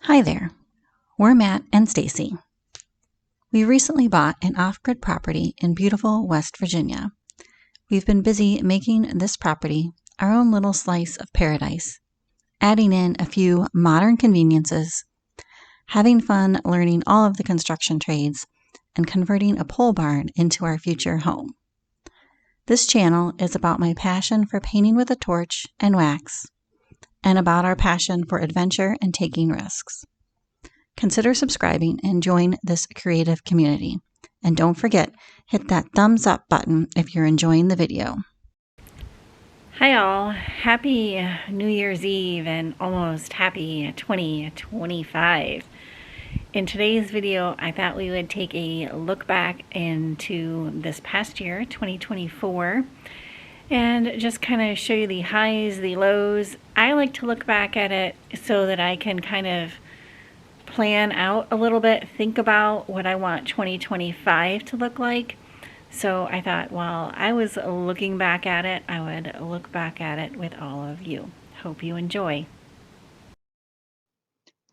Hi there, we're Matt and Stacy. We recently bought an off-grid property in beautiful West Virginia. We've been busy making this property our own little slice of paradise, adding in a few modern conveniences, having fun learning all of the construction trades, and converting a pole barn into our future home. This channel is about my passion for painting with a torch and wax, and about our passion for adventure and taking risks. Consider subscribing and join this creative community. And don't forget, hit that thumbs up button if you're enjoying the video. Hi all, happy New Year's Eve and almost happy 2025. In today's video, I thought we would take a look back into this past year, 2024, and just kind of show you the highs, the lows. I like to look back at it so that I can kind of plan out a little bit, think about what I want 2025 to look like. So I thought while I was looking back at it, I would look back at it with all of you. Hope you enjoy.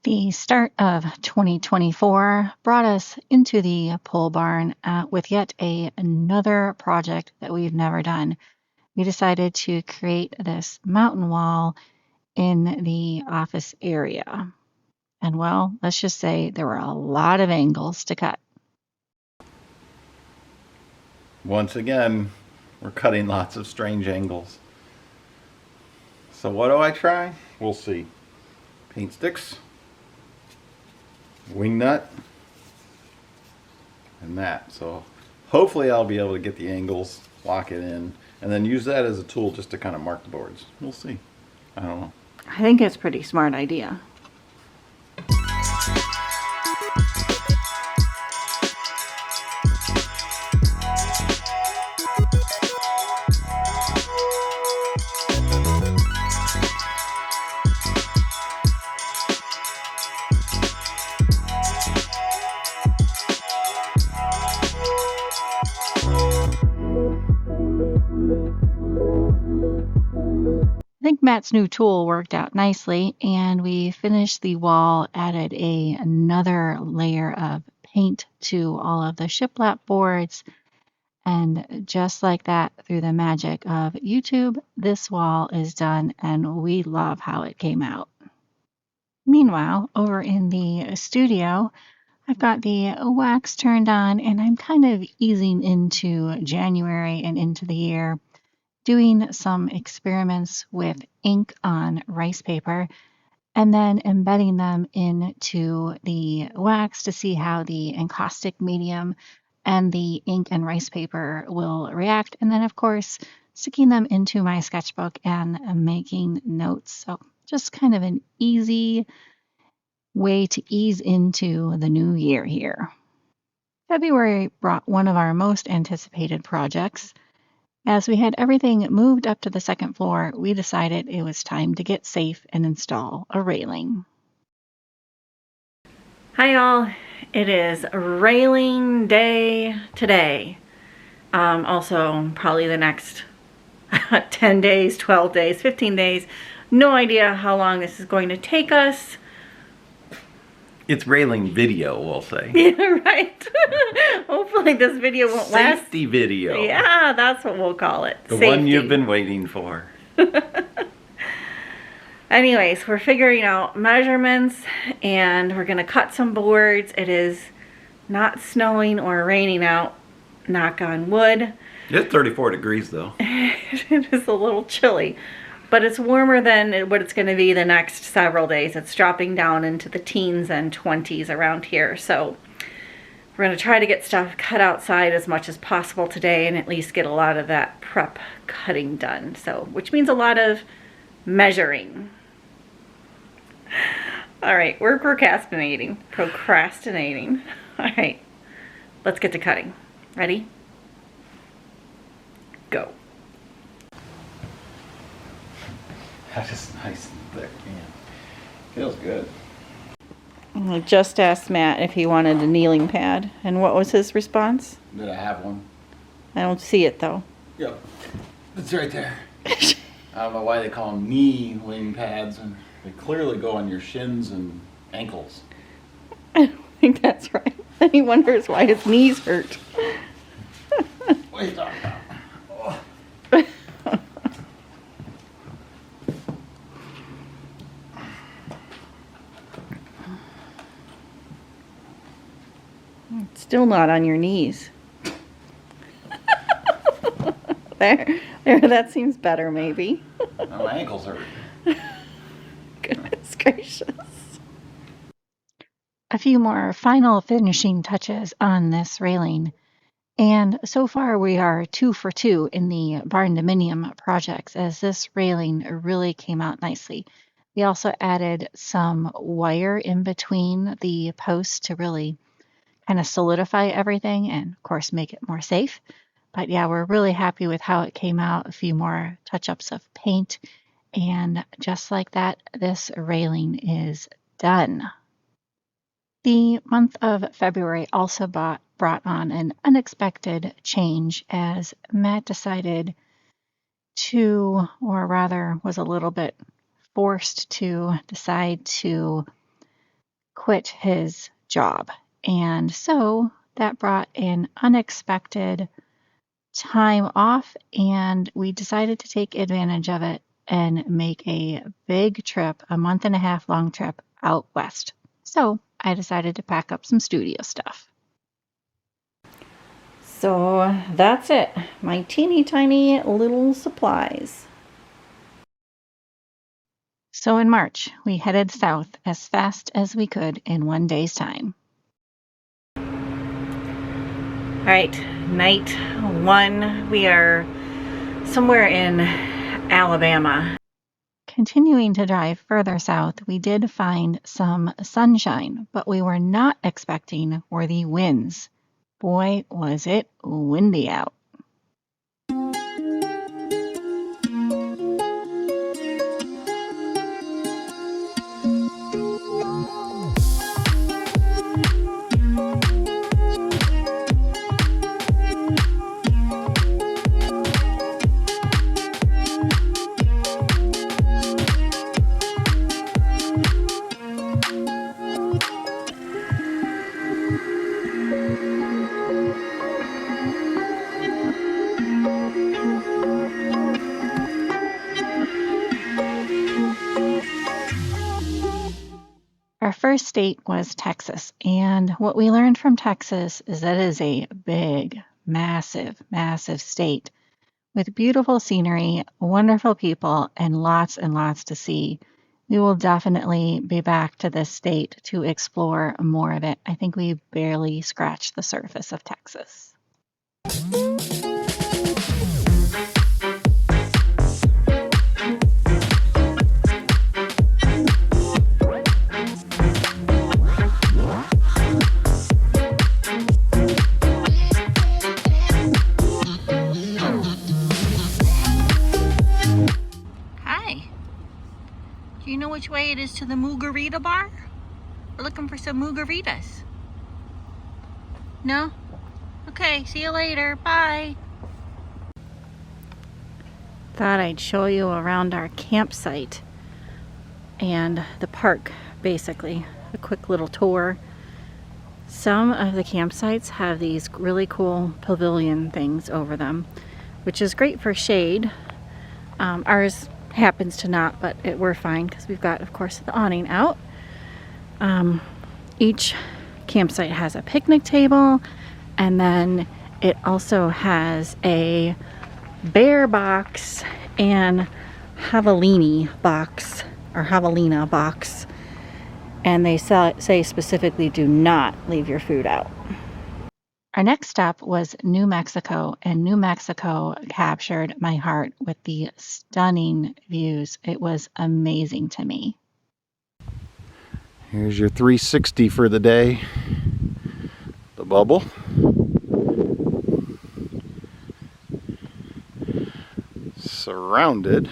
The start of 2024 brought us into the pole barn with yet another project that we've never done. We decided to create this mountain wall in the office area. And well, let's just say there were a lot of angles to cut. Once again, we're cutting lots of strange angles. So what do I try? We'll see. Paint sticks, wing nut, and that. So hopefully I'll be able to get the angles, lock it in, and then use that as a tool just to kind of mark the boards. We'll see. I don't know. I think it's a pretty smart idea. I think Matt's new tool worked out nicely, and we finished the wall, added another layer of paint to all of the shiplap boards, and just like that, through the magic of YouTube, this wall is done, and we love how it came out. Meanwhile, over in the studio, I've got the wax turned on, and I'm kind of easing into January and into the year, doing some experiments with ink on rice paper and then embedding them into the wax to see how the encaustic medium and the ink and rice paper will react. And then, of course, sticking them into my sketchbook and making notes. So just kind of an easy way to ease into the new year here. February brought one of our most anticipated projects. As we had everything moved up to the second floor, we decided it was time to get safe and install a railing. Hi all, it is railing day today. Also probably the next 10 days, 12 days, 15 days. No idea how long this is going to take us. It's railing video, we'll say. Yeah, right. Hopefully this video won't last. Safety video. Yeah, that's what we'll call it. The one you've been waiting for. Anyways, we're figuring out measurements and we're going to cut some boards. It is not snowing or raining out, knock on wood. It's 34 degrees though. It is a little chilly, but it's warmer than what it's going to be the next several days. It's dropping down into the teens and 20s around here. So we're going to try to get stuff cut outside as much as possible today and at least get a lot of that prep cutting done. So, which means a lot of measuring. All right, we're procrastinating. All right, let's get to cutting. Ready? Go. That is nice and thick, man. Feels good. I just asked Matt if he wanted a kneeling pad, and what was his response? Did I have one? I don't see it though. Yep. It's right there. I don't know why they call them knee wing pads, and they clearly go on your shins and Ankles. I don't think that's right. And he wonders why his knees hurt. What are you talking about? Still not on your knees. There, that seems better, maybe. Oh, my ankles hurt. Goodness gracious. A few more final finishing touches on this railing. And so far we are 2 for 2 in the barndominium projects, as this railing really came out nicely. We also added some wire in between the posts to really kind of solidify everything and of course make it more safe. But yeah, we're really happy with how it came out. A few more touch-ups of paint, and just like that, this railing is done. The month of February also brought on an unexpected change, as Matt decided to, or rather was a little bit forced to decide to quit his job. And so that brought an unexpected time off, and we decided to take advantage of it and make a big trip, a month and a half long trip out west. So I decided to pack up some studio stuff. So that's it. My teeny tiny little supplies. So in March, we headed south as fast as we could in one day's time. All right, night one. We are somewhere in Alabama. Continuing to drive further south, we did find some sunshine, but we were not expecting were the winds. Boy, was it windy out. Our first state was Texas, and what we learned from Texas is that it is a big, massive, massive state with beautiful scenery, wonderful people, and lots to see. We will definitely be back to this state to explore more of it. I think we barely scratched the surface of Texas. Do you know which way it is to the Margarita bar? We're looking for some margaritas. No? Okay, see you later. Bye. Thought I'd show you around our campsite and the park, basically. A quick little tour. Some of the campsites have these really cool pavilion things over them, which is great for shade. Ours happens to not, but we're fine because we've got, of course, the awning out. Each campsite has a picnic table, and then it also has a bear box and javelina box, and they say specifically do not leave your food out. Our next stop was New Mexico, and New Mexico captured my heart with the stunning views. It was amazing to me. Here's your 360 for the day. The bubble. Surrounded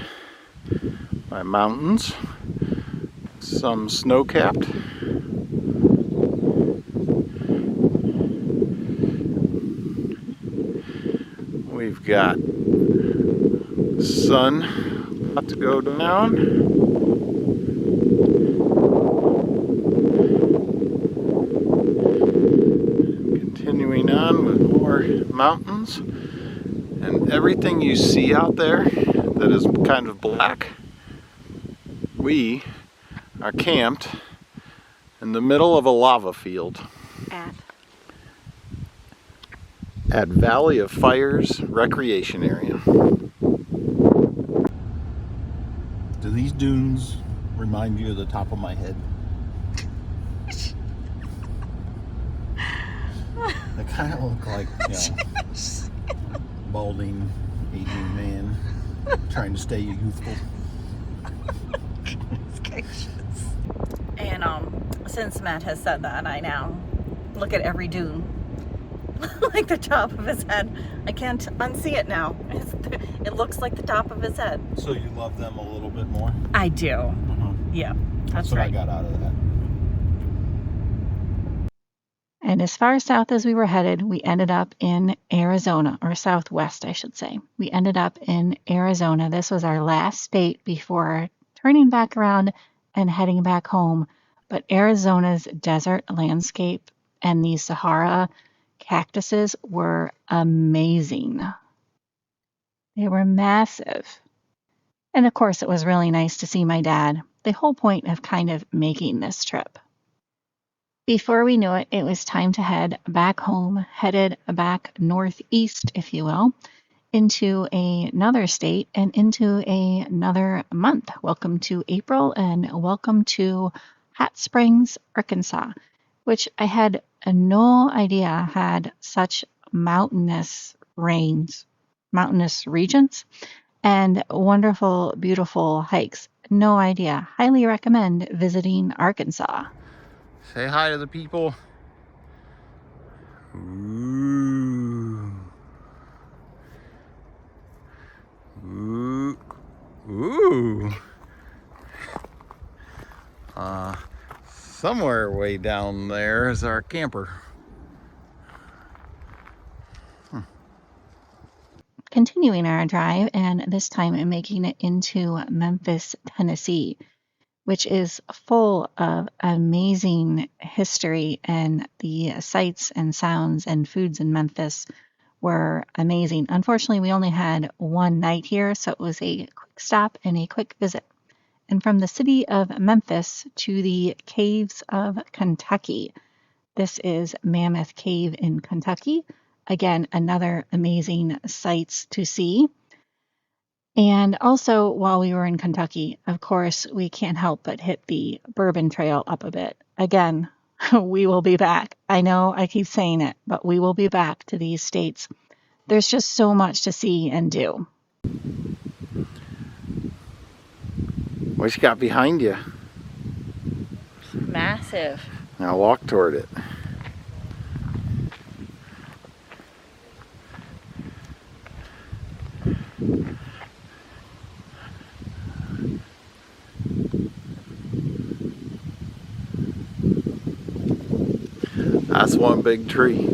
by mountains, some snow-capped. We've got sun about to go down. mountains, and everything you see out there that is kind of black, we are camped in the middle of a lava field at Valley of Fires Recreation Area. Do these dunes remind you of the top of my head? They kind of look like, balding, aging man trying to stay youthful. And since Matt has said that, I now look at every dune like the top of his head. I can't unsee it now. It looks like the top of his head. So you love them a little bit more? I do. Yeah, that's what right. I got out of that. And as far south as we were headed, we ended up in Arizona, or southwest, I should say. We ended up in Arizona. This was our last state before turning back around and heading back home. But Arizona's desert landscape and the Sahara cactuses were amazing. They were massive. And of course, it was really nice to see my dad. The whole point of kind of making this trip. Before we knew it, it was time to head back home, headed back northeast, if you will, into another state and into another month. Welcome to April and welcome to Hot Springs, Arkansas, which I had no idea had such mountainous regions and wonderful, beautiful hikes. No idea. Highly recommend visiting Arkansas. Say hi to the people. Ooh. Ooh. Ooh. Somewhere way down there is our camper. Continuing our drive, and this time making it into Memphis, Tennessee, which is full of amazing history, and the sights and sounds and foods in Memphis were amazing. Unfortunately, we only had one night here, so it was a quick stop and a quick visit. And from the city of Memphis to the caves of Kentucky. This is Mammoth Cave in Kentucky. Again, another amazing sights to see. And also, while we were in Kentucky, of course, we can't help but hit the Bourbon Trail up a bit. Again, we will be back. I know I keep saying it, but we will be back to these states. There's just so much to see and do. What you got behind you? Massive. Now walk toward it. That's one big tree.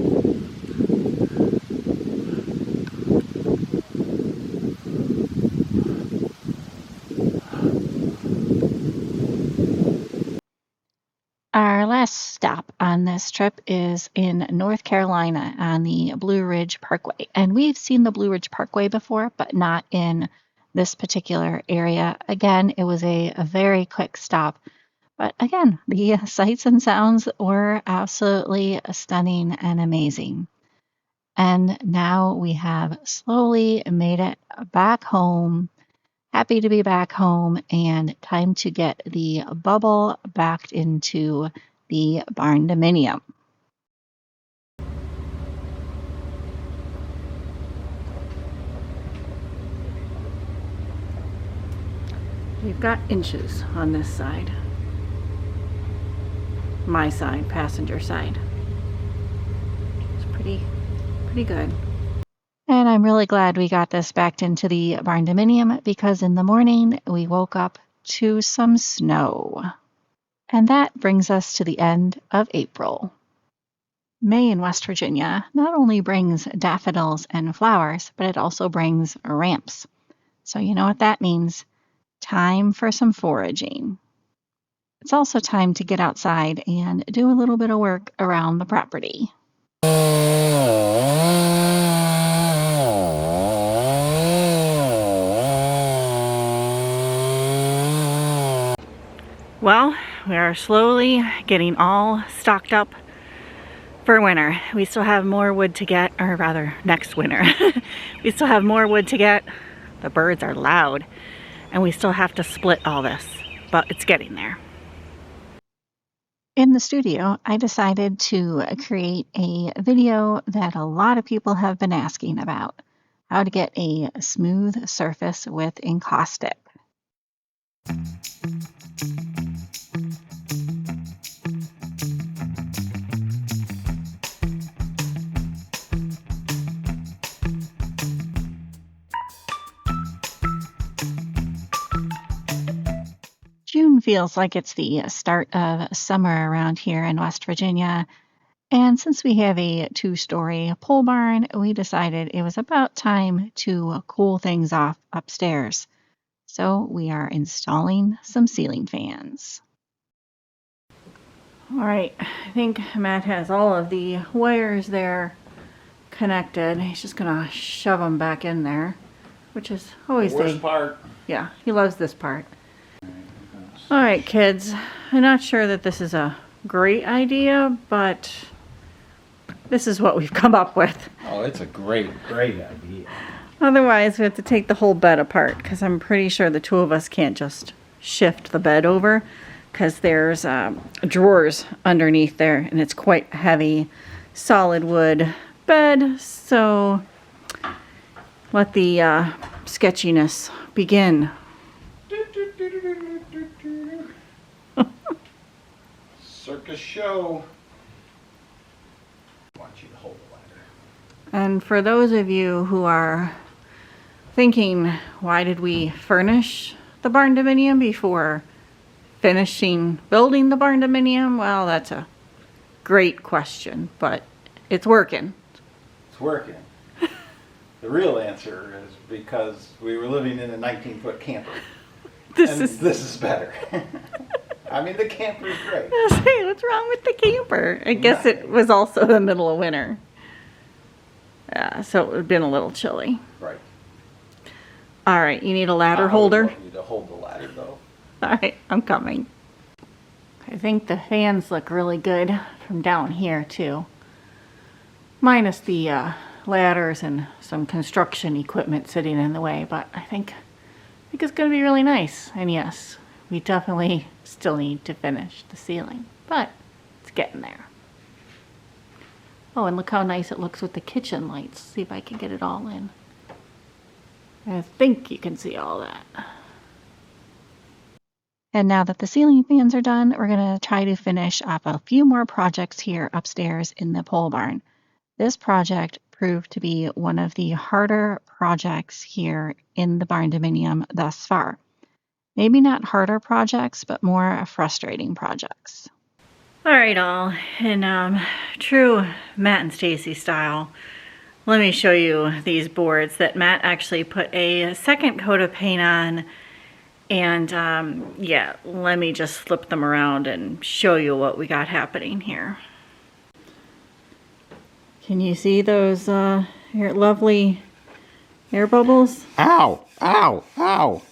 Our last stop on this trip is in North Carolina on the Blue Ridge Parkway. And we've seen the Blue Ridge Parkway before, but not in this particular area. Again, it was a very quick stop. But again, the sights and sounds were absolutely stunning and amazing. And now we have slowly made it back home. Happy to be back home and time to get the bubble backed into the barndominium. We've got inches on this side. My side, passenger side. It's pretty good. And I'm really glad we got this backed into the barndominium because in the morning we woke up to some snow. And that brings us to the end of April. May in West Virginia not only brings daffodils and flowers, but it also brings ramps. So you know what that means. Time for some foraging. It's also time to get outside and do a little bit of work around the property. Well, we are slowly getting all stocked up for winter. We still have more wood to get, or rather next winter. We still have more wood to get. The birds are loud, and we still have to split all this, but it's getting there. In the studio, I decided to create a video that a lot of people have been asking about: how to get a smooth surface with encaustic. June feels like it's the start of summer around here in West Virginia, and since we have a two-story pole barn, we decided it was about time to cool things off upstairs. So we are installing some ceiling fans. All right, I think Matt has all of the wires there connected. He's just gonna shove them back in there, which is always The worst part. Yeah, he loves this part. All right, kids, I'm not sure that this is a great idea, but this is what we've come up with. Oh, it's a great idea. Otherwise, we have to take the whole bed apart, because I'm pretty sure the two of us can't just shift the bed over, because there's drawers underneath there, and it's quite heavy solid wood bed. So let the sketchiness begin. Circus show. I want you to hold the ladder. And for those of you who are thinking, why did we furnish the barndominium before finishing building the barndominium? Well, that's a great question, but it's working. It's working. The real answer is because we were living in a 19-foot camper. This is better. I mean, the camper is great. Hey, what's wrong with the camper? I guess it was also the middle of winter. So it would have been a little chilly. Right. All right, you need a ladder holder? I want you to hold the ladder, though. All right, I'm coming. I think the fans look really good from down here, too. Minus the ladders and some construction equipment sitting in the way, but I think it's going to be really nice. And yes, we definitely still need to finish the ceiling, but it's getting there. Oh, and look how nice it looks with the kitchen lights. See if I can get it all in. I think you can see all that. And now that the ceiling fans are done, we're going to try to finish off a few more projects here upstairs in the pole barn. This project proved to be one of the harder projects here in the barndominium thus far. Maybe not harder projects, but more frustrating projects. All right, all. In true Matt and Stacy style, let me show you these boards that Matt actually put a second coat of paint on. And yeah, let me just flip them around and show you what we got happening here. Can you see those lovely air bubbles? Ow! Ow! Ow!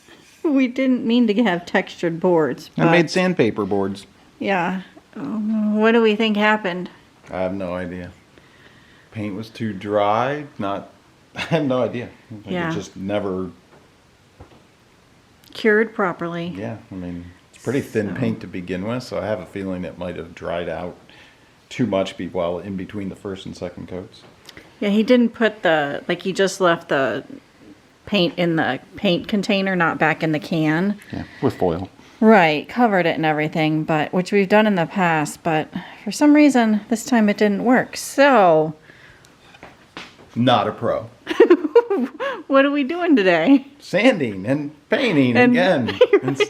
We didn't mean to have textured boards. I made sandpaper boards. Yeah. What do we think happened? I have no idea. Paint was too dry. I have no idea. Yeah. It just never Cured properly. Yeah, I mean, it's pretty thin paint to begin with, so I have a feeling it might have dried out too much while in between the first and second coats. Yeah, he didn't put he just left the paint in the paint container, not back in the can. Yeah, with foil. Right, covered it and everything, which we've done in the past, but for some reason, this time it didn't work, so... Not a pro. What are we doing today? Sanding and painting again. Right. And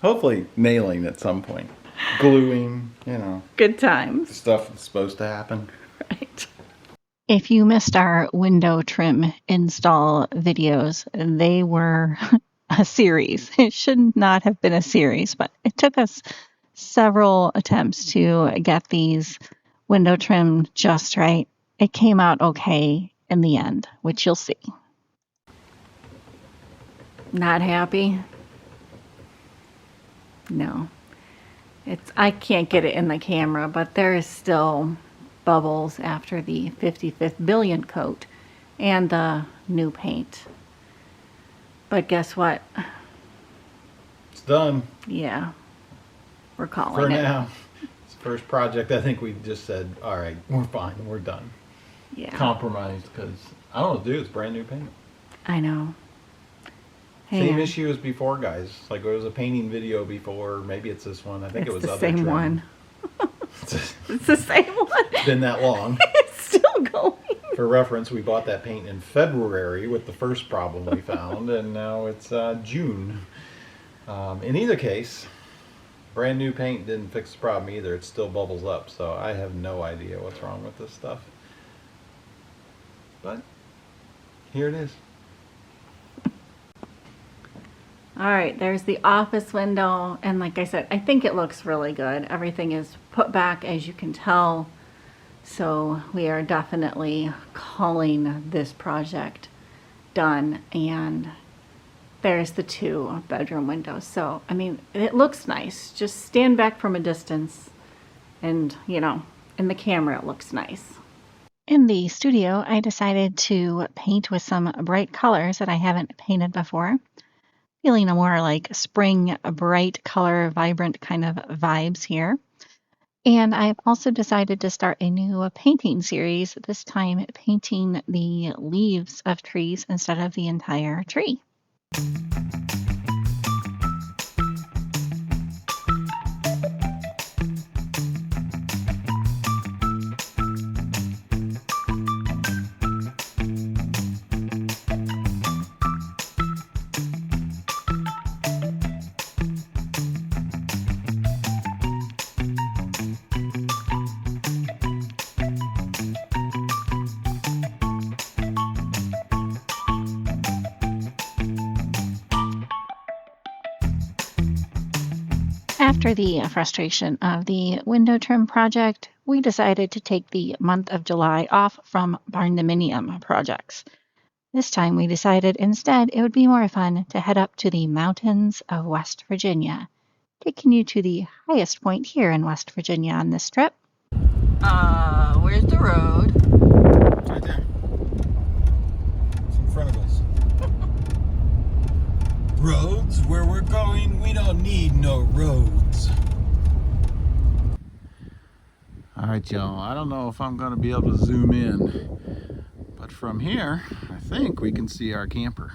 hopefully nailing at some point. Gluing, Good times. The stuff that's supposed to happen. Right. If you missed our window trim install videos, they were a series. It should not have been a series, but it took us several attempts to get these window trim just right. It came out okay in the end, which you'll see. Not happy? No. I can't get it in the camera, but there is still bubbles after the 55th billion coat and the new paint. But guess what? It's done. Yeah, we're For calling it. now. It's the first project. I think we just said, all right, we're fine, we're done. Yeah, Compromised because I don't know, dude, it's brand new paint. I know. Same Hey, issue as before, guys. Like there was a painting video before. Maybe it's this one. I think it it's was the other same trim. one. It's the same one. It's been that long. It's still going. For reference, we bought that paint in February with the first problem we found, and now it's June. In either case, brand new paint didn't fix the problem either. It still bubbles up, so I have no idea what's wrong with this stuff. But here it is. All right, there's the office window, and like I said, I think it looks really good. Everything is put back, as you can tell. So we are definitely calling this project done. And there's the 2-bedroom windows. So, I mean, it looks nice. Just stand back from a distance and, in the camera it looks nice. In the studio, I decided to paint with some bright colors that I haven't painted before, feeling a more like spring, bright color, vibrant kind of vibes here. And I've also decided to start a new painting series, this time painting the leaves of trees instead of the entire tree. After the frustration of the window trim project, we decided to take the month of July off from barndominium projects. This time we decided instead it would be more fun to head up to the mountains of West Virginia, taking you to the highest point here in West Virginia on this trip. Where's the road? Right there. It's in front of us. Roads, where we're going, we don't need no roads. Alright, y'all, I don't know if I'm going to be able to zoom in, but from here, I think we can see our camper.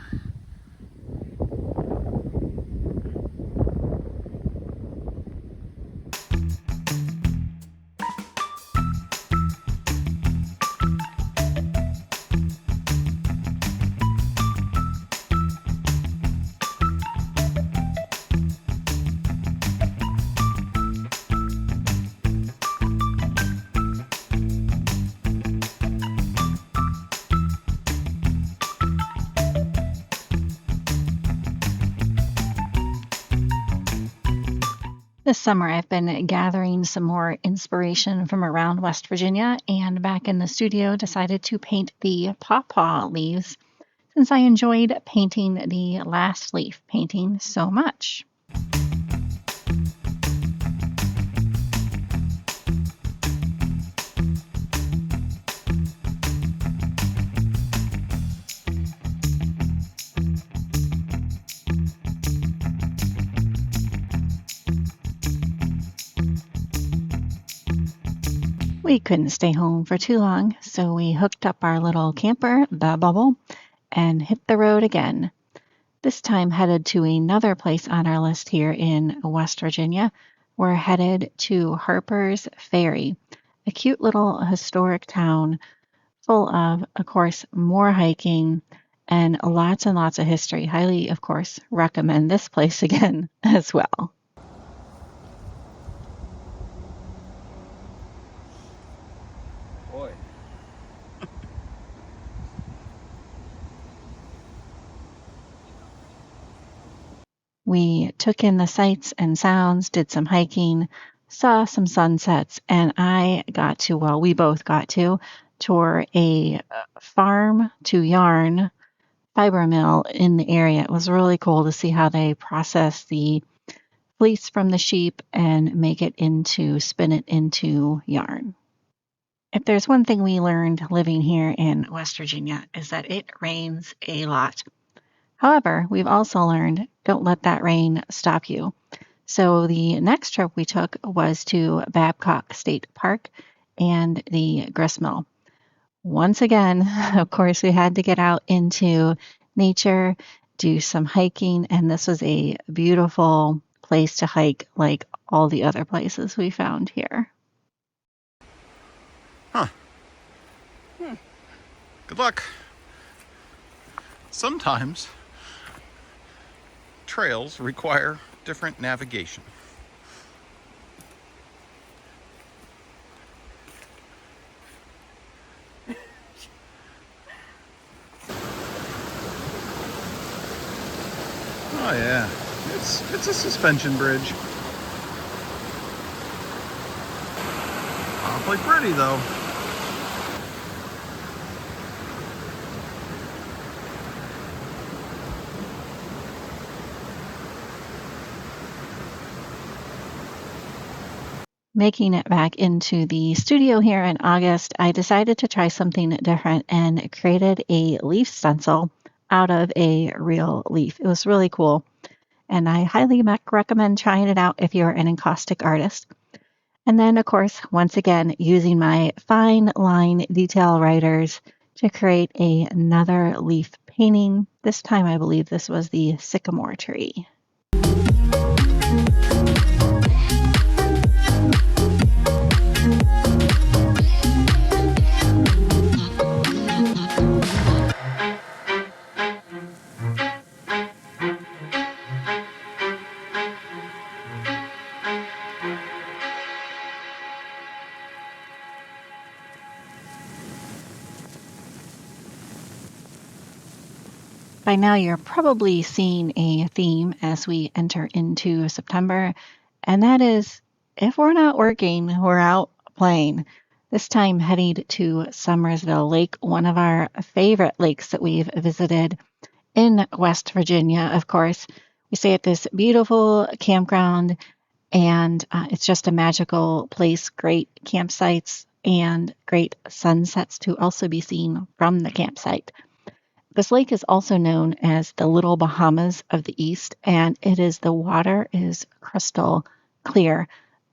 This summer, I've been gathering some more inspiration from around West Virginia, and back in the studio, decided to paint the pawpaw leaves since I enjoyed painting the last leaf painting so much. We couldn't stay home for too long, so we hooked up our little camper, the Bubble, and hit the road again. This time headed to another place on our list here in West Virginia. We're headed to Harper's Ferry, a cute little historic town full of course, more hiking and lots of history. Highly, of course, recommend this place again as well. Boy. We took in the sights and sounds, did some hiking, saw some sunsets, and we both got to tour a farm to yarn fiber mill in the area. It was really cool to see how they process the fleece from the sheep and spin it into yarn. If there's one thing we learned living here in West Virginia is that it rains a lot. However, we've also learned don't let that rain stop you. So the next trip we took was to Babcock State Park and the gristmill. Once again, of course, we had to get out into nature, do some hiking, and this was a beautiful place to hike like all the other places we found here. Huh. Good luck. Sometimes trails require different navigation. Oh yeah, it's a suspension bridge. Awfully pretty though. Making it back into the studio here in August, I decided to try something different and created a leaf stencil out of a real leaf. It was really cool, and I highly recommend trying it out if you're an encaustic artist. And then, of course, once again, using my fine line detail writers to create another leaf painting. This time, I believe this was the sycamore tree. By now, you're probably seeing a theme as we enter into September, and that is if we're not working, we're out playing. This time heading to Summersville Lake, one of our favorite lakes that we've visited in West Virginia, of course. We stay at this beautiful campground, and it's just a magical place, great campsites, and great sunsets to also be seen from the campsite. This lake is also known as the Little Bahamas of the East, and the water is crystal clear.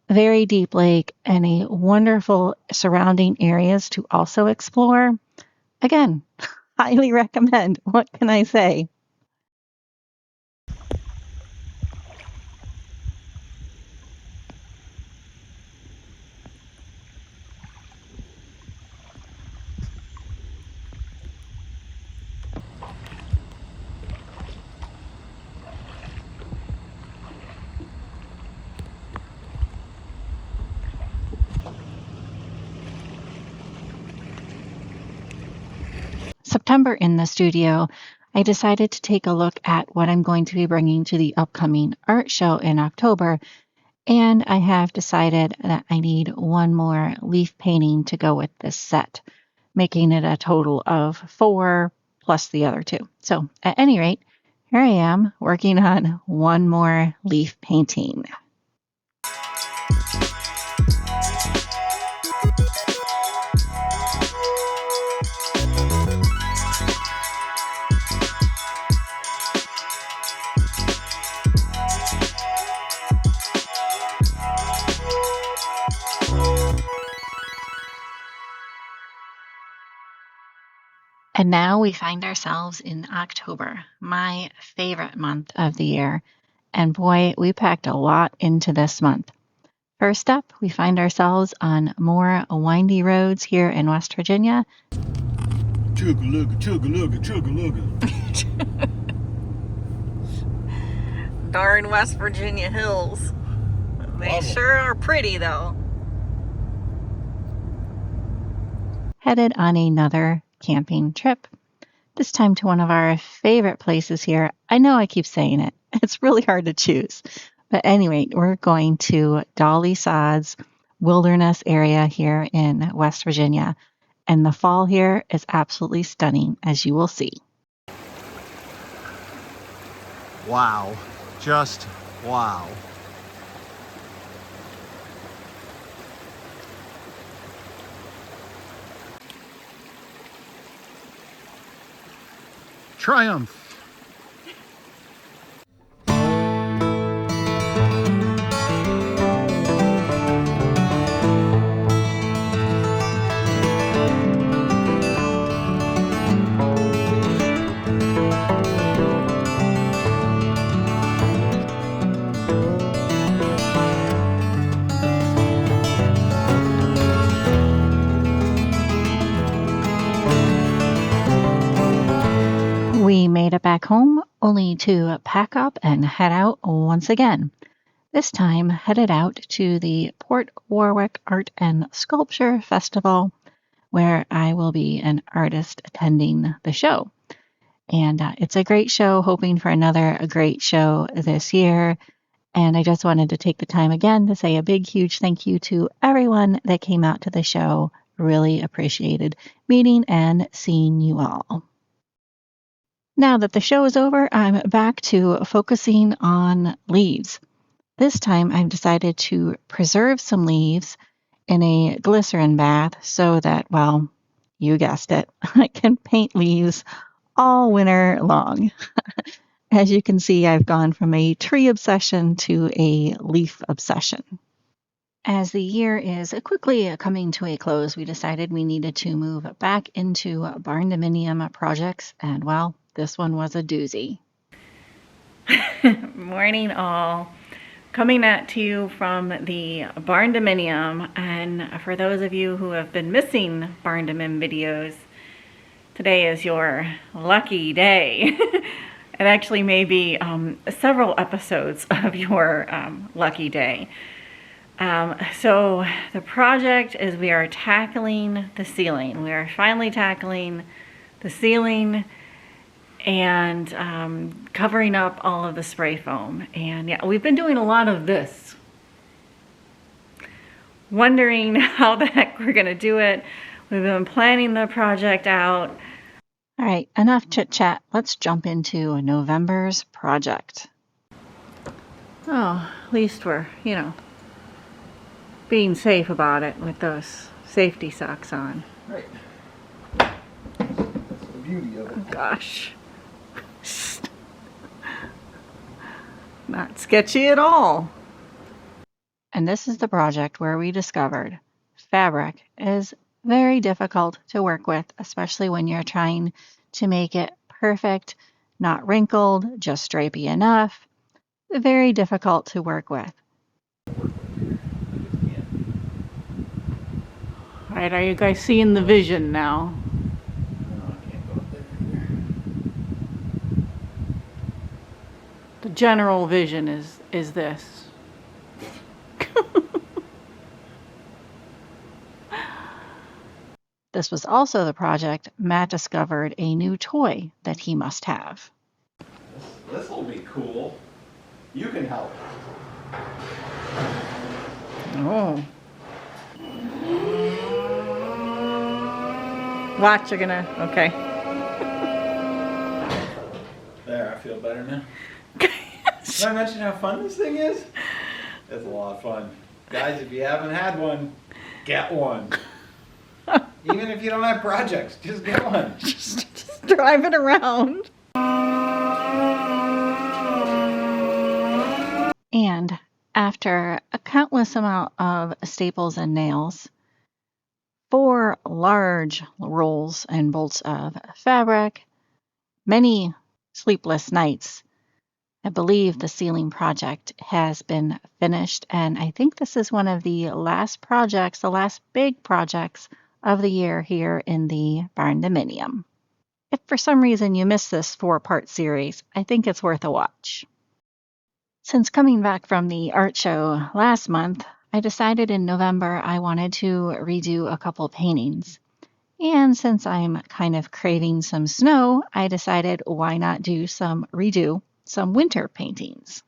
A very deep lake and a wonderful surrounding areas to also explore. Again, highly recommend. What can I say? September in the studio, I decided to take a look at what I'm going to be bringing to the upcoming art show in October, and I have decided that I need one more leaf painting to go with this set, making it a total of 4 plus the other 2. So at any rate, here I am working on one more leaf painting. And now we find ourselves in October, my favorite month of the year. And boy, we packed a lot into this month. First up, we find ourselves on more windy roads here in West Virginia. Chugga-lugga, chugga-lugga, chugga-lugga. Darn West Virginia hills. They sure are pretty though. Headed on another camping trip, this time to one of our favorite places here. I know I keep saying it. It's really hard to choose. But anyway, we're going to Dolly Sod's wilderness area here in West Virginia. And the fall here is absolutely stunning, as you will see. Wow. Just wow. Triumph. We made it back home only to pack up and head out once again. This time headed out to the Port Warwick Art and Sculpture Festival, where I will be an artist attending the show. And it's a great show, hoping for another great show this year. And I just wanted to take the time again to say a big, huge thank you to everyone that came out to the show. Really appreciated meeting and seeing you all. Now that the show is over, I'm back to focusing on leaves. This time I've decided to preserve some leaves in a glycerin bath so that, well, you guessed it, I can paint leaves all winter long. As you can see, I've gone from a tree obsession to a leaf obsession. As the year is quickly coming to a close, we decided we needed to move back into barndominium projects, and well, this one was a doozy. Morning all. Coming at you from the barndominium, and for those of you who have been missing barndominium videos, today is your lucky day. It actually may be several episodes of your lucky day. So the project is we are tackling the ceiling. We are finally tackling the ceiling and covering up all of the spray foam. And yeah, we've been doing a lot of this. Wondering how the heck we're gonna do it. We've been planning the project out. All right, enough chit chat. Let's jump into November's project. Oh, at least we're, being safe about it with those safety socks on. Right. That's the beauty of it. Oh, gosh. Not sketchy at all. And this is the project where we discovered fabric is very difficult to work with, especially when you're trying to make it perfect, not wrinkled, just stripy enough. Very difficult to work with. All right, are you guys seeing the vision now? The general vision is this. This was also the project Matt discovered a new toy that he must have. This will be cool. You can help. Oh. Watch, you're gonna, okay. There, I feel better now. Did I mention how fun this thing is? It's a lot of fun. Guys, if you haven't had one, get one. Even if you don't have projects, just get one. Just drive it around. And after a countless amount of staples and nails, 4 large rolls and bolts of fabric, many sleepless nights, I believe the ceiling project has been finished, and I think this is one of the last projects, the last big projects of the year here in the barndominium. If for some reason you missed this 4-part series, I think it's worth a watch. Since coming back from the art show last month, I decided in November I wanted to redo a couple paintings. And since I'm kind of craving some snow, I decided why not redo some winter paintings.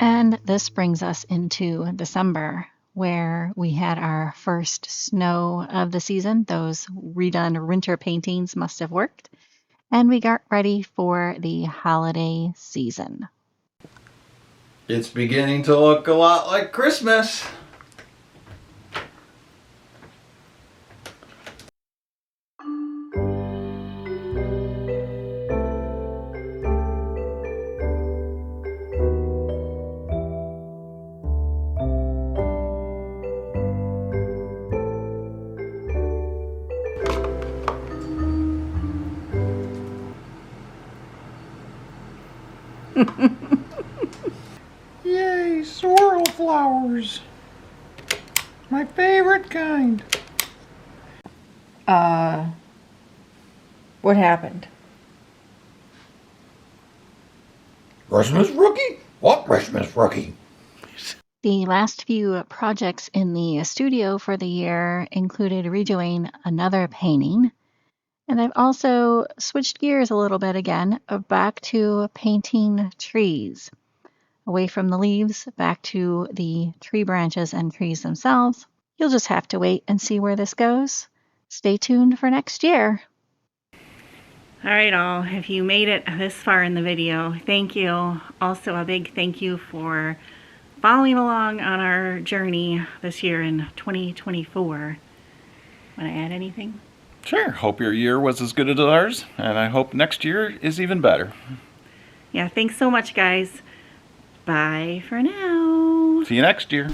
And this brings us into December, where we had our first snow of the season. Those redone winter paintings must have worked. And we got ready for the holiday season. It's beginning to look a lot like Christmas. Yay, sorrel flowers. My favorite kind. What happened? Christmas rookie? What Christmas rookie? The last few projects in the studio for the year included redoing another painting. And I've also switched gears a little bit again, back to painting trees. Away from the leaves, back to the tree branches and trees themselves. You'll just have to wait and see where this goes. Stay tuned for next year. All right, all. If you made it this far in the video, thank you. Also, a big thank you for following along on our journey this year in 2024. Want to add anything? Sure. Hope your year was as good as ours, and I hope next year is even better. Yeah, thanks so much, guys. Bye for now. See you next year.